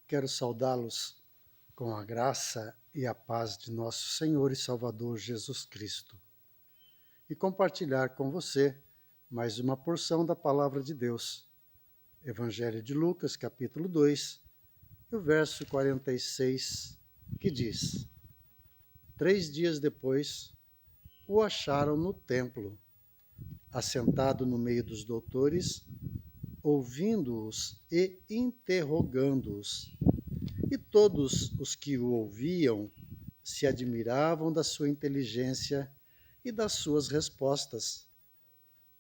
Quero saudá-los com a graça e a paz de nosso Senhor e Salvador Jesus Cristo e compartilhar com você mais uma porção da Palavra de Deus. Evangelho de Lucas, capítulo 2, e o verso 46, que diz: 3 dias depois, o acharam no templo, assentado no meio dos doutores, ouvindo-os e interrogando-os. E todos os que o ouviam se admiravam da sua inteligência e das suas respostas.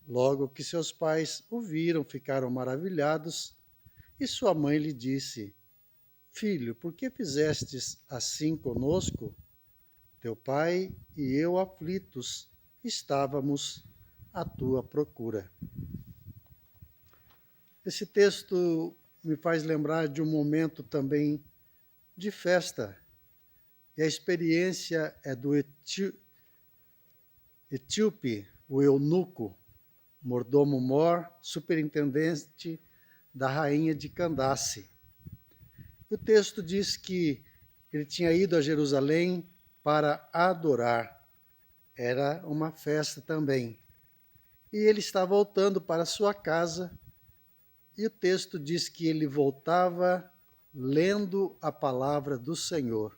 Logo que seus pais o viram, ficaram maravilhados, e sua mãe lhe disse: Filho, por que fizestes assim conosco? Teu pai e eu, aflitos, estávamos à tua procura. Esse texto me faz lembrar de um momento também de festa. E a experiência é do etíope, o eunuco, mordomo-mor, superintendente da rainha de Candace. O texto diz que ele tinha ido a Jerusalém para adorar. Era uma festa também. E ele está voltando para sua casa, e o texto diz que ele voltava lendo a palavra do Senhor.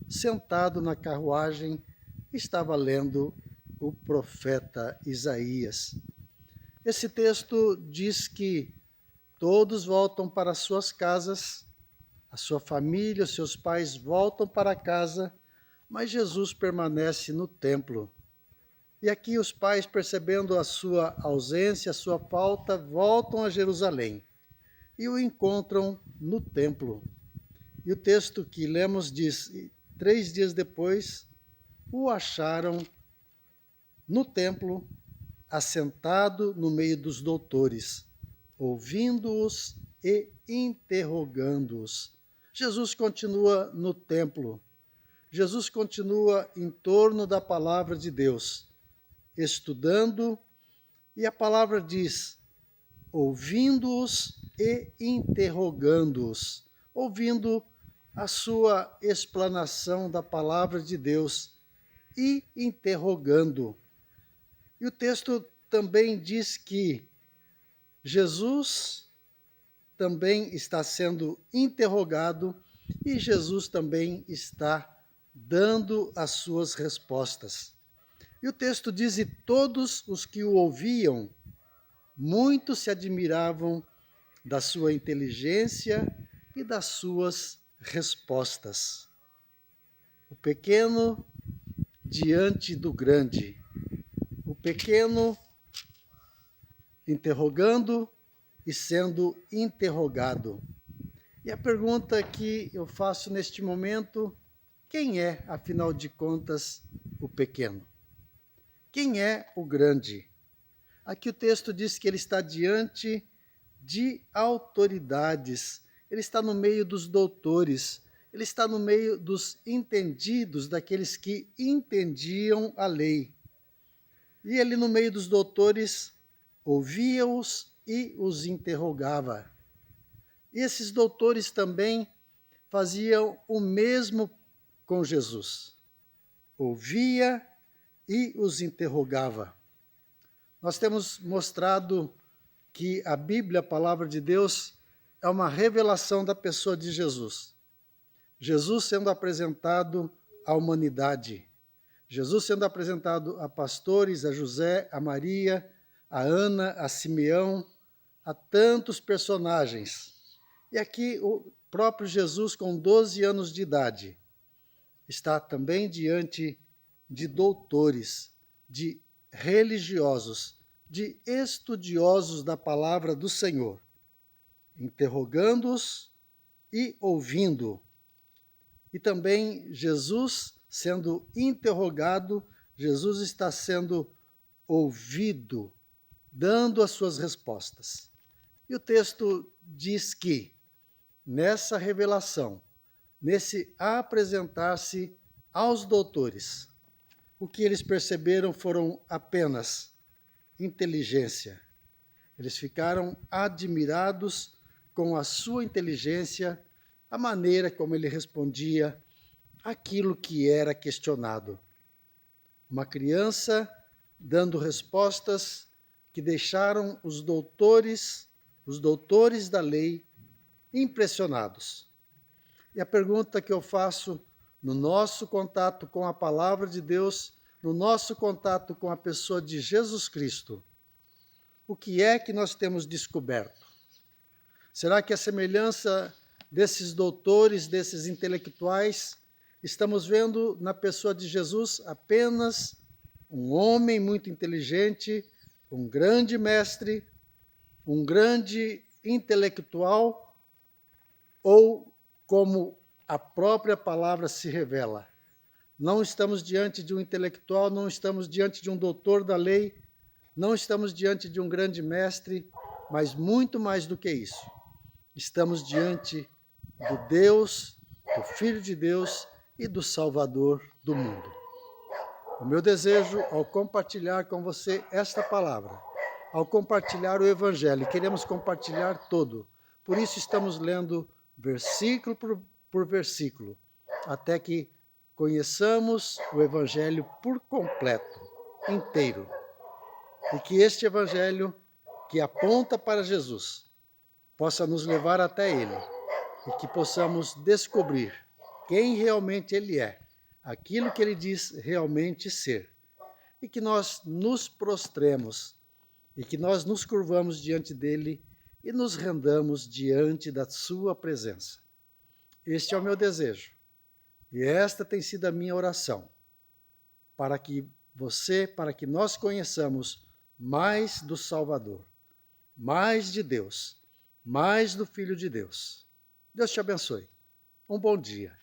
Sentado na carruagem, estava lendo o profeta Isaías. Esse texto diz que todos voltam para suas casas, a sua família, os seus pais voltam para casa, mas Jesus permanece no templo. E aqui os pais, percebendo a sua ausência, a sua falta, voltam a Jerusalém e o encontram no templo. E o texto que lemos diz: 3 dias depois, o acharam no templo, assentado no meio dos doutores, ouvindo-os e interrogando-os. Jesus continua no templo. Jesus continua em torno da palavra de Deus, estudando, e a palavra diz: ouvindo-os e interrogando-os, ouvindo a sua explanação da palavra de Deus e interrogando. E o texto também diz que Jesus também está sendo interrogado e Jesus também está dando as suas respostas. E o texto diz: e todos os que o ouviam, muitos se admiravam da sua inteligência e das suas respostas. O pequeno diante do grande. O pequeno interrogando e sendo interrogado. E a pergunta que eu faço neste momento: quem é, afinal de contas, o pequeno? Quem é o grande? Aqui o texto diz que ele está diante de autoridades, ele está no meio dos doutores, ele está no meio dos entendidos, daqueles que entendiam a lei. E ele, no meio dos doutores, ouvia-os e os interrogava. E esses doutores também faziam o mesmo com Jesus. Ouvia e os interrogava. Nós temos mostrado que a Bíblia, a palavra de Deus, é uma revelação da pessoa de Jesus. Jesus sendo apresentado à humanidade. Jesus sendo apresentado a pastores, a José, a Maria, a Ana, a Simeão, a tantos personagens. E aqui o próprio Jesus, com 12 anos de idade, está também diante de doutores, de religiosos, de estudiosos da palavra do Senhor, interrogando-os e ouvindo. E também Jesus sendo interrogado, Jesus está sendo ouvido, dando as suas respostas. E o texto diz que, nessa revelação, nesse apresentar-se aos doutores, o que eles perceberam foram apenas inteligência. Eles ficaram admirados com a sua inteligência a maneira como ele respondia aquilo que era questionado. Uma criança dando respostas que deixaram os doutores da lei impressionados. E a pergunta que eu faço no nosso contato com a palavra de Deus, no nosso contato com a pessoa de Jesus Cristo, o que é que nós temos descoberto? Será que a semelhança desses doutores, desses intelectuais, estamos vendo na pessoa de Jesus apenas um homem muito inteligente, um grande mestre, um grande intelectual, ou como a própria palavra se revela? Não estamos diante de um intelectual, não estamos diante de um doutor da lei, não estamos diante de um grande mestre, mas muito mais do que isso. Estamos diante do Deus, do Filho de Deus e do Salvador do mundo. O meu desejo, ao compartilhar com você esta palavra, ao compartilhar o Evangelho, queremos compartilhar todo. Por isso estamos lendo versículo por versículo, até que conheçamos o Evangelho por completo, inteiro. E que este Evangelho, que aponta para Jesus, possa nos levar até Ele e que possamos descobrir quem realmente Ele é, aquilo que Ele diz realmente ser, e que nós nos prostremos e que nós nos curvamos diante dEle e nos rendamos diante da Sua presença. Este é o meu desejo e esta tem sido a minha oração, para que nós conheçamos mais do Salvador, mais de Deus, mais do Filho de Deus. Deus te abençoe. Um bom dia.